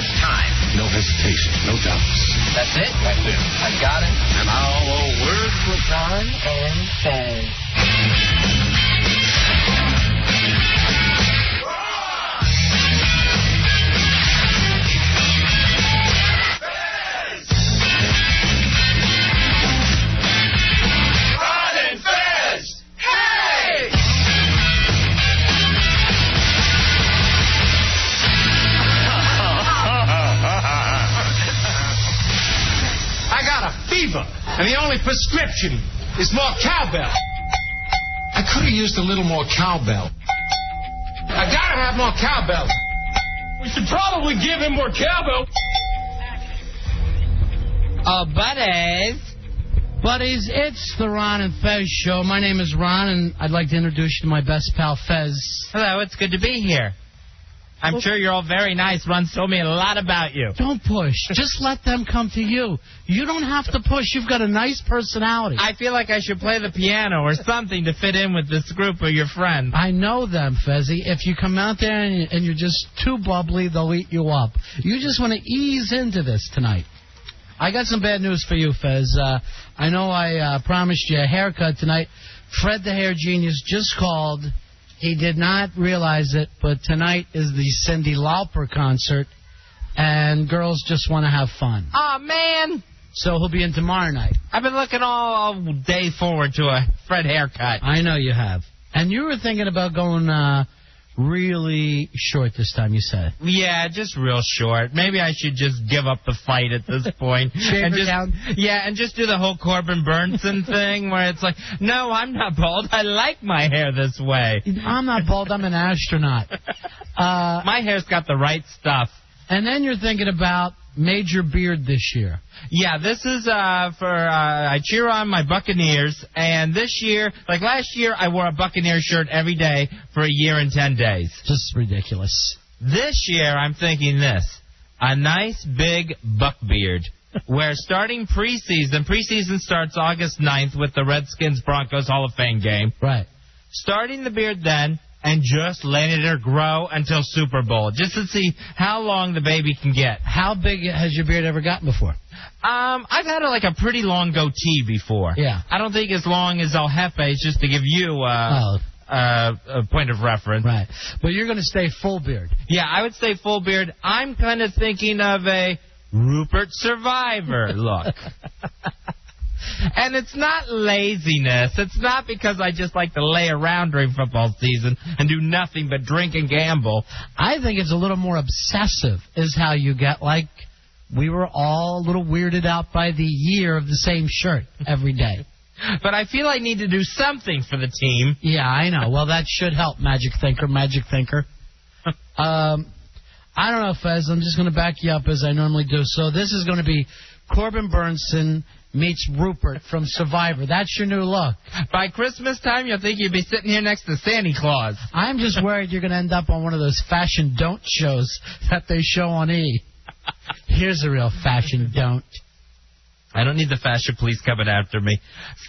Just time. No hesitation, no doubts. That's it? That's it. I got it. And now a word With Ron and Fez. Ron and Fez! Hey! I got a fever, and the only prescription is more cowbell. I could have used a little more cowbell. I gotta have more cowbell. We should probably give him more cowbell. Buddies, it's the Ron and Fez show. My name is Ron, and I'd like to introduce you to my best pal, Fez. Hello, it's good to be here. I'm sure you're all very nice. Ron told me a lot about you. Don't push. Just let them come to you. You don't have to push. You've got a nice personality. I feel like I should play the piano or something to fit in with this group of your friends. I know them, Fezzy. If you come out there and you're just too bubbly, they'll eat you up. You just want to ease into this tonight. I got some bad news for you, Fez. I know I promised you a haircut tonight. Fred the Hair Genius just called. He did not realize it, but tonight is the Cyndi Lauper concert, and girls just want to have fun. Aw, man. So he'll be in tomorrow night. I've been looking all day forward to a Fred haircut. I know you have. And you were thinking about going really short this time, you said. Yeah, just real short. Maybe I should just give up the fight at this point. Shave her down? Yeah, and just do the whole Corbin Burnson thing where it's like, no, I'm not bald. I like my hair this way. I'm not bald. I'm an astronaut. My hair's got the right stuff. And then you're thinking about major beard this year. Yeah, this is for I cheer on my Buccaneers, and this year, like last year, I wore a Buccaneer shirt every day for a year and 10 days. Just ridiculous. This year, I'm thinking this, a nice big buck beard, where starting preseason starts August 9th with the Redskins-Broncos Hall of Fame game. Right. Starting the beard then, and just letting it grow until Super Bowl, just to see how long the baby can get. How big has your beard ever gotten before? I've had a pretty long goatee before. Yeah. I don't think as long as El Jefe's, just to give you a point of reference. Right. But you're going to stay full beard. Yeah, I would stay full beard. I'm kind of thinking of a Rupert Survivor look. And it's not laziness. It's not because I just like to lay around during football season and do nothing but drink and gamble. I think it's a little more obsessive is how you get, like, we were all a little weirded out by the year of the same shirt every day. But I feel I need to do something for the team. Yeah, I know. Well, that should help, Magic Thinker. I don't know, Fez. I'm just going to back you up as I normally do. So this is going to be Corbin Burnson meets Rupert from Survivor. That's your new look. By Christmas time, you'll think you'd be sitting here next to Santa Claus. I'm just worried you're going to end up on one of those fashion don't shows that they show on E! Here's a real fashion don't. I don't need the fashion police coming after me.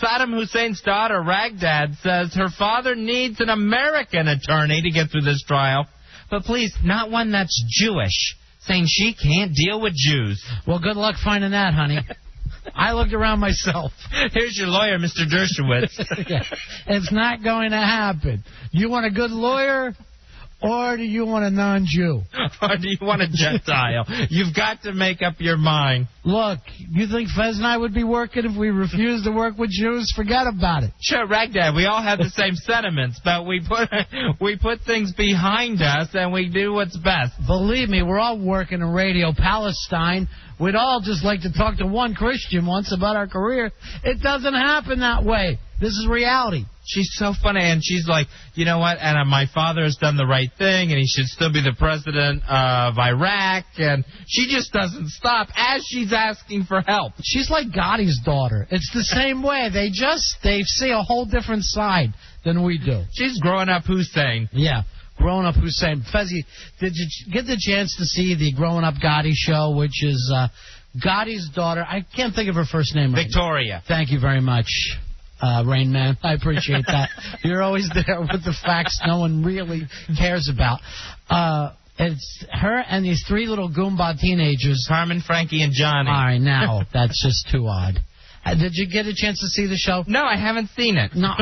Saddam Hussein's daughter, Ragdad, says her father needs an American attorney to get through this trial. But please, not one that's Jewish, saying she can't deal with Jews. Well, good luck finding that, honey. I looked around myself. Here's your lawyer, Mr. Dershowitz. Yeah. It's not going to happen. You want a good lawyer, or do you want a non-Jew? Or do you want a Gentile? You've got to make up your mind. Look, you think Fez and I would be working if we refused to work with Jews? Forget about it. Sure, Ragdad, we all have the same sentiments, but we put things behind us and we do what's best. Believe me, we're all working in Radio Palestine. We'd all just like to talk to one Christian once about our career. It doesn't happen that way. This is reality. She's so funny, and she's like, you know what, and my father has done the right thing, and he should still be the president of Iraq, and she just doesn't stop as she's asking for help. She's like Gotti's daughter. It's the same way. They see a whole different side than we do. She's growing up Hussein. Yeah. Growing Up Hussein. Fezzy, did you get the chance to see the Growing Up Gotti show, which is Gotti's daughter? I can't think of her first name. Victoria. Thank you very much, Rain Man. I appreciate that. You're always there with the facts no one really cares about. It's her and these 3 little Goomba teenagers. Carmen, Frankie, and Johnny. All right, now, that's just too odd. Did you get a chance to see the show? No, I haven't seen it. No,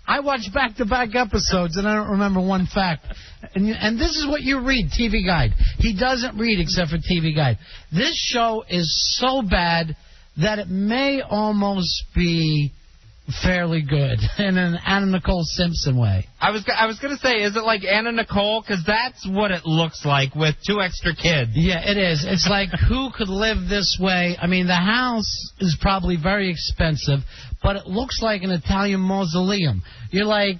I watched back-to-back episodes, and I don't remember one fact. And this is what you read, TV Guide. He doesn't read except for TV Guide. This show is so bad that it may almost be fairly good in an Anna Nicole Simpson way. I was going to say, is it like Anna Nicole? Because that's what it looks like with 2 extra kids. Yeah, it is. It's like, who could live this way? I mean, the house is probably very expensive, but it looks like an Italian mausoleum. You're like,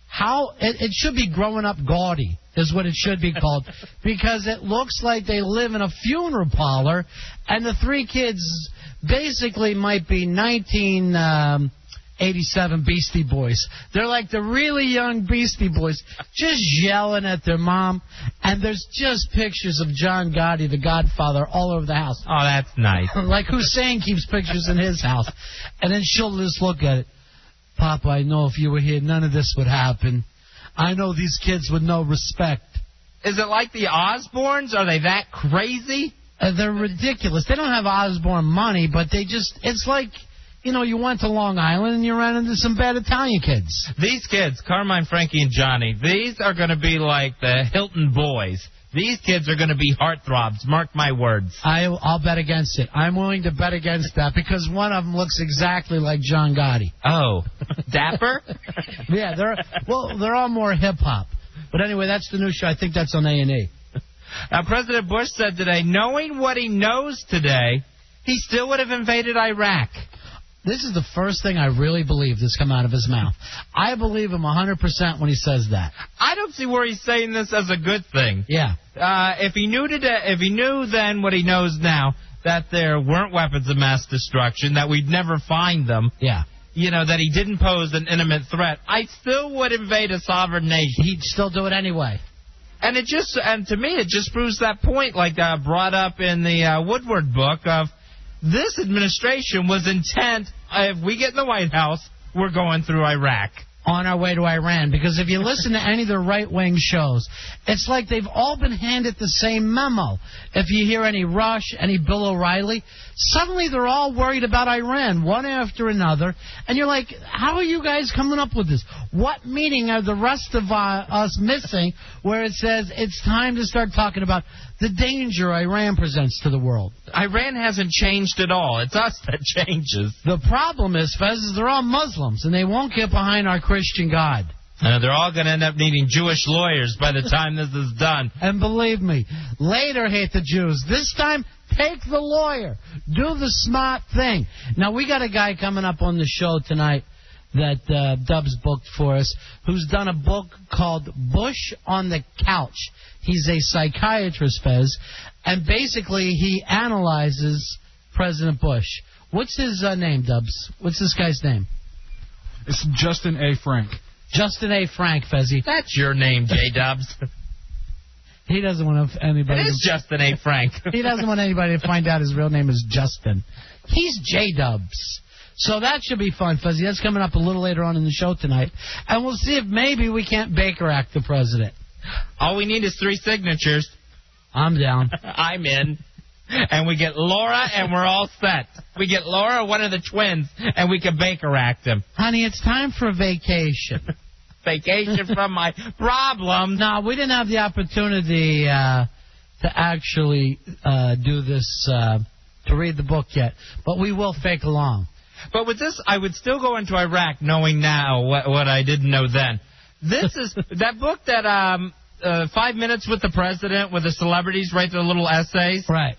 how? It should be Growing Up Gaudy is what it should be called, because it looks like they live in a funeral parlor, and the 3 kids basically might be 1987 Beastie Boys. They're like the really young Beastie Boys, just yelling at their mom, and there's just pictures of John Gotti, the Godfather, all over the house. Oh, that's nice. Like Hussein keeps pictures in his house. And then she'll just look at it. Papa, I know if you were here, none of this would happen. I know these kids with no respect. Is it like the Osbournes? Are they that crazy? They're ridiculous. They don't have Osbourne money, but they just, it's like, you know, you went to Long Island and you ran into some bad Italian kids. These kids, Carmine, Frankie, and Johnny, these are going to be like the Hilton Boys. These kids are going to be heartthrobs. Mark my words. I'll bet against it. I'm willing to bet against that because one of them looks exactly like John Gotti. Oh, dapper? Yeah, they're all more hip-hop. But anyway, that's the new show. I think that's on A&E. Now, President Bush said today, knowing what he knows today, he still would have invaded Iraq. This is the first thing I really believe that's come out of his mouth. I believe him 100% when he says that. I don't see where he's saying this as a good thing. Yeah. If he knew then what he knows now, that there weren't weapons of mass destruction, that we'd never find them. Yeah. You know, that he didn't pose an imminent threat, I still would invade a sovereign nation. He'd still do it anyway. And to me, it just proves that point, like brought up in the Woodward book of this administration was intent, if we get in the White House, we're going through Iraq. On our way to Iran. Because if you listen to any of the right-wing shows, it's like they've all been handed the same memo. If you hear any Rush, any Bill O'Reilly, suddenly they're all worried about Iran, one after another. And you're like, how are you guys coming up with this? What meeting are the rest of us missing where it says it's time to start talking about the danger Iran presents to the world? Iran hasn't changed at all. It's us that changes. The problem is, Fez, is they're all Muslims, and they won't get behind our Christian God. They're all going to end up needing Jewish lawyers by the time this is done. And believe me, later hate the Jews. This time, take the lawyer. Do the smart thing. Now, we got a guy coming up on the show tonight that Dubs booked for us, who's done a book called Bush on the Couch. He's a psychiatrist, Fez, and basically he analyzes President Bush. What's his name, Dubs? What's this guy's name? It's Justin A. Frank. Justin A. Frank, Fezzy. That's your name, J-Dubs. He doesn't want anybody. It is Justin A. Frank. He doesn't want anybody to find out his real name is Justin. He's J-Dubs. So that should be fun, Fuzzy. That's coming up a little later on in the show tonight. And we'll see if maybe we can't Baker Act the president. All we need is 3 signatures. I'm down. I'm in. And we get Laura, and we're all set. We get Laura, one of the twins, and we can Baker Act him. Honey, it's time for a vacation. Vacation from my problems. No, we didn't have the opportunity to actually do this, to read the book yet. But we will fake along. But with this, I would still go into Iraq knowing now what I didn't know then. This is that book that 5 Minutes with the President, where the celebrities write their little essays. Right.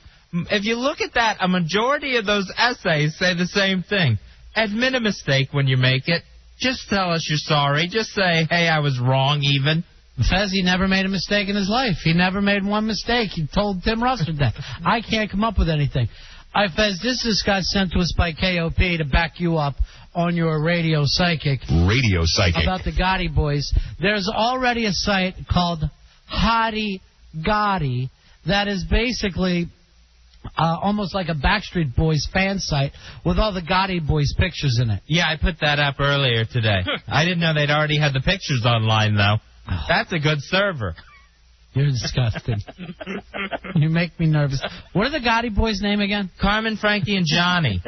If you look at that, a majority of those essays say the same thing. Admit a mistake when you make it. Just tell us you're sorry. Just say, hey, I was wrong even. Fez, he never made a mistake in his life. He never made one mistake. He told Tim Russert that. I can't come up with anything. All right, Fez, this just got sent to us by KOP to back you up on your radio psychic. Radio psychic. About the Gotti boys. There's already a site called Hottie Gotti that is basically almost like a Backstreet Boys fan site with all the Gotti boys' pictures in it. Yeah, I put that up earlier today. I didn't know they'd already had the pictures online, though. That's a good server. You're disgusting. You make me nervous. What are the Gotti boys' name again? Carmen, Frankie, and Johnny.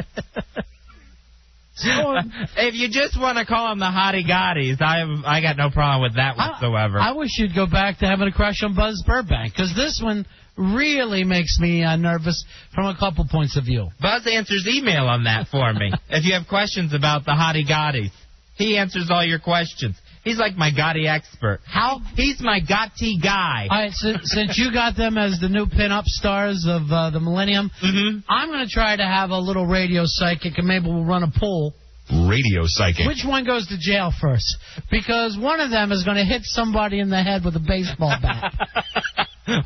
If you just want to call them the Hottie Gotties, I got no problem with that whatsoever. I wish you'd go back to having a crush on Buzz Burbank, because this one really makes me nervous from a couple points of view. Buzz answers email on that for me. If you have questions about the Hottie Gotties, he answers all your questions. He's like my Gotti expert. How? He's my Gotti guy. All right, since you got them as the new pin-up stars of the millennium, I'm going to try to have a little radio psychic, and maybe we'll run a poll. Radio psychic. Which one goes to jail first? Because one of them is going to hit somebody in the head with a baseball bat.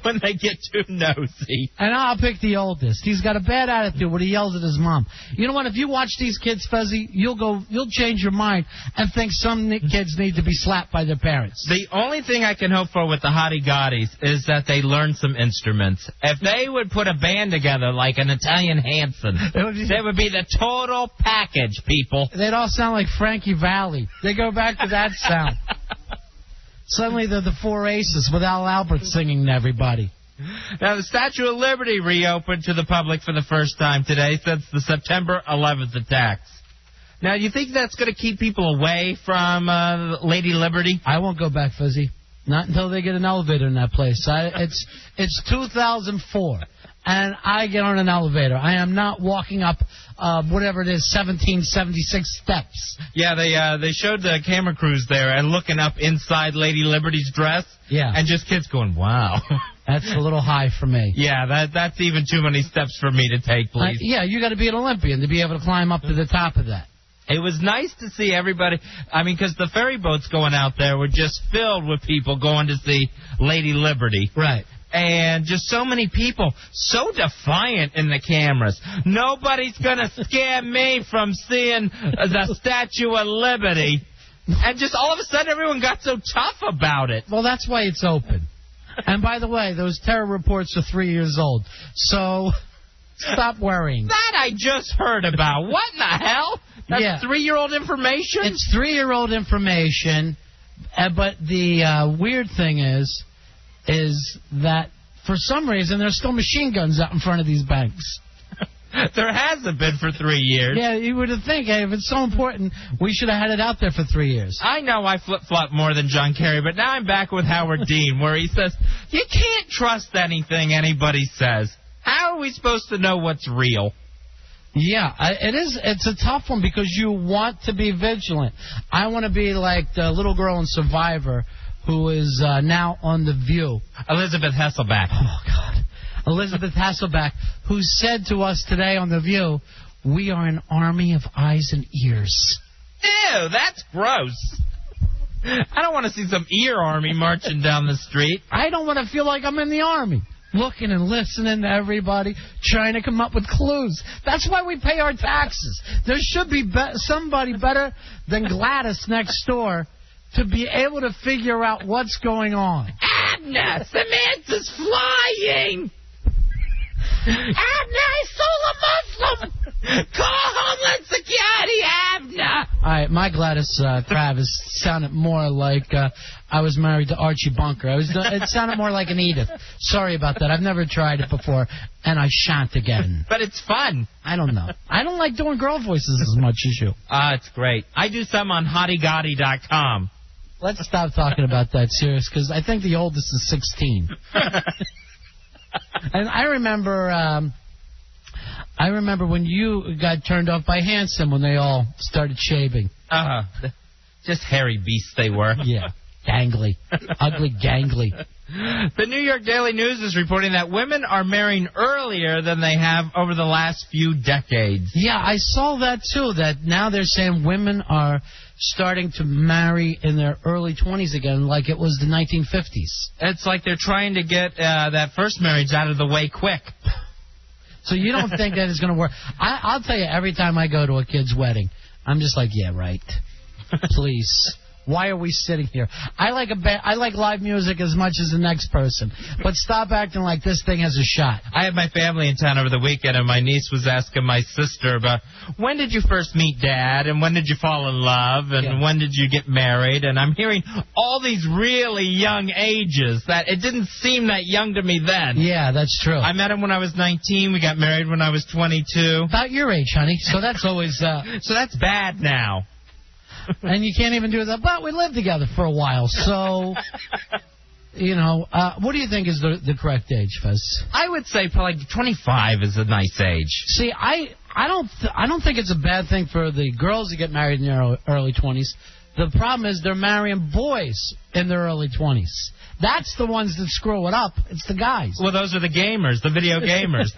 When they get too nosy. And I'll pick the oldest. He's got a bad attitude when he yells at his mom. You know what? If you watch these kids, Fezzy, you'll change your mind and think some kids need to be slapped by their parents. The only thing I can hope for with the Hottie Gotties is that they learn some instruments. If they would put a band together like an Italian Hanson, they would be the total package, people. They'd all sound like Frankie Valli. They go back to that sound. Suddenly they're the Four Aces with Al Albert singing to everybody. Now, the Statue of Liberty reopened to the public for the first time today since the September 11th attacks. Now, you think that's going to keep people away from Lady Liberty? I won't go back, Fuzzy. Not until they get an elevator in that place. It's 2004, and I get on an elevator. I am not walking up whatever it is, 1776 steps. Yeah, they showed the camera crews there and looking up inside Lady Liberty's dress. Yeah. And just kids going, wow. That's a little high for me. Yeah, that's even too many steps for me to take, please. Yeah, you got to be an Olympian to be able to climb up to the top of that. It was nice to see everybody. I mean, because the ferry boats going out there were just filled with people going to see Lady Liberty. Right. And just so many people, so defiant in the cameras. Nobody's going to scare me from seeing the Statue of Liberty. And just all of a sudden, everyone got so tough about it. Well, that's why it's open. And by the way, those terror reports are 3 years old. So stop worrying. That I just heard about. What in the hell? That's 3-year-old information? It's 3-year-old information. But the weird thing is that for some reason there's still machine guns out in front of these banks. There hasn't been for 3 years. Yeah, you would think, hey, if it's so important, we should have had it out there for 3 years. I know I flip-flop more than John Kerry, but now I'm back with Howard Dean, where he says, you can't trust anything anybody says. How are we supposed to know what's real? Yeah, it is. It's a tough one because you want to be vigilant. I want to be like the little girl in Survivor who is now on The View. Elizabeth Hasselbeck. Oh, God. Elizabeth Hasselbeck, who said to us today on The View, we are an army of eyes and ears. Ew, that's gross. I don't want to see some ear army marching down the street. I don't want to feel like I'm in the army, looking and listening to everybody, trying to come up with clues. That's why we pay our taxes. There should be somebody better than Gladys next door to be able to figure out what's going on. Abner, Samantha's flying. Abner, I stole a Muslim. Call Homeland Security, Abner. All right, my Gladys Travis sounded more like I was married to Archie Bunker. It sounded more like an Edith. Sorry about that. I've never tried it before, and I shan't again. But it's fun. I don't know. I don't like doing girl voices as much as you. It's great. I do some on hottiegotti.com. Let's stop talking about that, serious, because I think the oldest is 16. And I remember when you got turned off by Hanson when they all started shaving. Just hairy beasts they were. Yeah, gangly, ugly, gangly. The New York Daily News is reporting that women are marrying earlier than they have over the last few decades. Yeah, I saw that too, that now they're saying women are starting to marry in their early 20s again like it was the 1950s. It's like they're trying to get that first marriage out of the way quick. So you don't think that is going to work? I'll tell you, every time I go to a kid's wedding, I'm just like, yeah, right. Please. Why are we sitting here? I like live music as much as the next person, but stop acting like this thing has a shot. I had my family in town over the weekend, and my niece was asking my sister about when did you first meet Dad, and when did you fall in love, and when did you get married, and I'm hearing all these really young ages that it didn't seem that young to me then. Yeah, that's true. I met him when I was 19. We got married when I was 22. About your age, honey. So that's always... So that's bad now. And you can't even do that. But we lived together for a while, so... You know, what do you think is the correct age, Fez? I would say probably 25 is a nice age. See, I don't think it's a bad thing for the girls to get married in their early 20s. The problem is they're marrying boys in their early 20s. That's the ones that screw it up. It's the guys. Well, those are the gamers, the video gamers.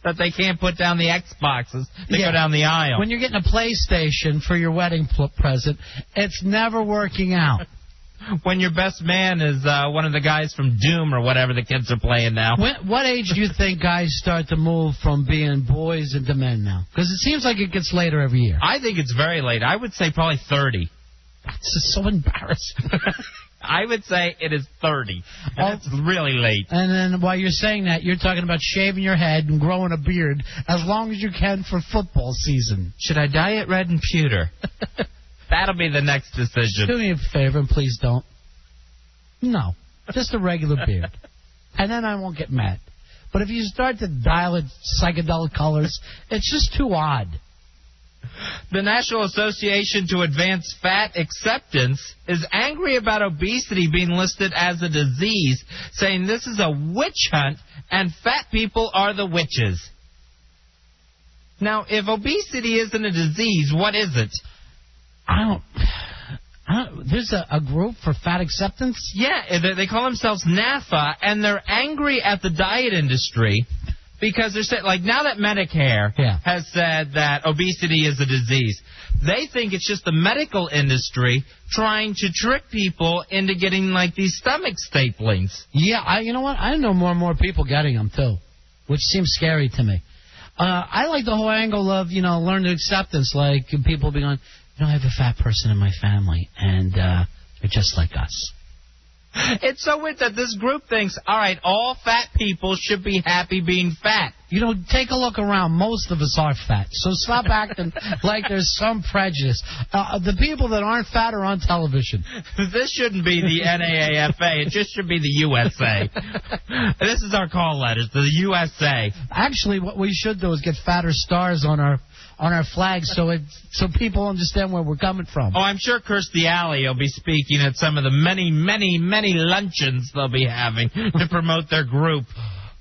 That they can't put down the Xboxes. They go down the aisle. When you're getting a PlayStation for your wedding present, it's never working out. When your best man is one of the guys from Doom or whatever the kids are playing now. What age do you think guys start to move from being boys into men now? Because it seems like it gets later every year. I think it's very late. I would say probably 30. That's just so embarrassing. I would say it is 30. That's really late. And then while you're saying that, you're talking about shaving your head and growing a beard as long as you can for football season. Should I dye it red and pewter? That'll be the next decision. Do me a favor and please don't. No, just a regular beard. And then I won't get mad. But if you start to dial it psychedelic colors, it's just too odd. The National Association to Advance Fat Acceptance is angry about obesity being listed as a disease, saying this is a witch hunt and fat people are the witches. Now, if obesity isn't a disease, what is it? There's a group for fat acceptance? Yeah, they call themselves NAFA, and they're angry at the diet industry because they're saying, like, now that Medicare has said that obesity is a disease, they think it's just the medical industry trying to trick people into getting, like, these stomach staplings. Yeah, you know what? I know more and more people getting them, too, which seems scary to me. I like the whole angle of, learn to acceptance, like people being going, I have a fat person in my family, and they're just like us. It's so weird that this group thinks, all right, all fat people should be happy being fat. Take a look around. Most of us are fat, so stop acting like there's some prejudice. The people that aren't fat are on television. This shouldn't be the NAAFA. It just should be the USA. This is our call letters, the USA. Actually, what we should do is get fatter stars on our flag so people understand where we're coming from. Oh, I'm sure Kirstie Alley will be speaking at some of the many, many, many luncheons they'll be having to promote their group.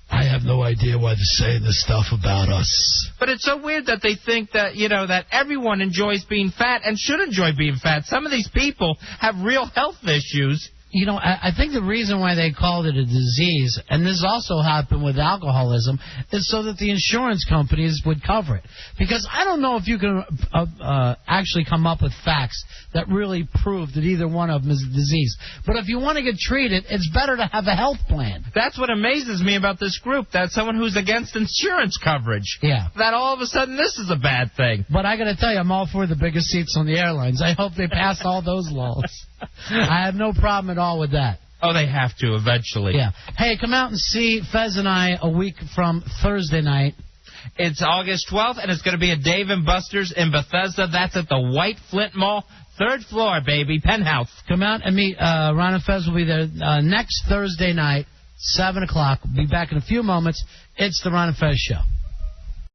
I have no idea why they're saying this stuff about us. But it's so weird that they think that, that everyone enjoys being fat and should enjoy being fat. Some of these people have real health issues. I think the reason why they called it a disease, and this also happened with alcoholism, is so that the insurance companies would cover it. Because I don't know if you can actually come up with facts that really prove that either one of them is a disease. But if you want to get treated, it's better to have a health plan. That's what amazes me about this group. That's someone who's against insurance coverage. Yeah. That all of a sudden this is a bad thing. But I got to tell you, I'm all for the biggest seats on the airlines. I hope they pass all those laws. I have no problem at all with that. Oh, they have to eventually. Yeah. Hey, come out and see Fez and I a week from Thursday night. It's August 12th, and it's going to be at Dave & Buster's in Bethesda. That's at the White Flint Mall, 3rd floor, baby, penthouse. Come out and meet Ron and Fez. Will be there next Thursday night, 7 o'clock. We'll be back in a few moments. It's the Ron and Fez Show.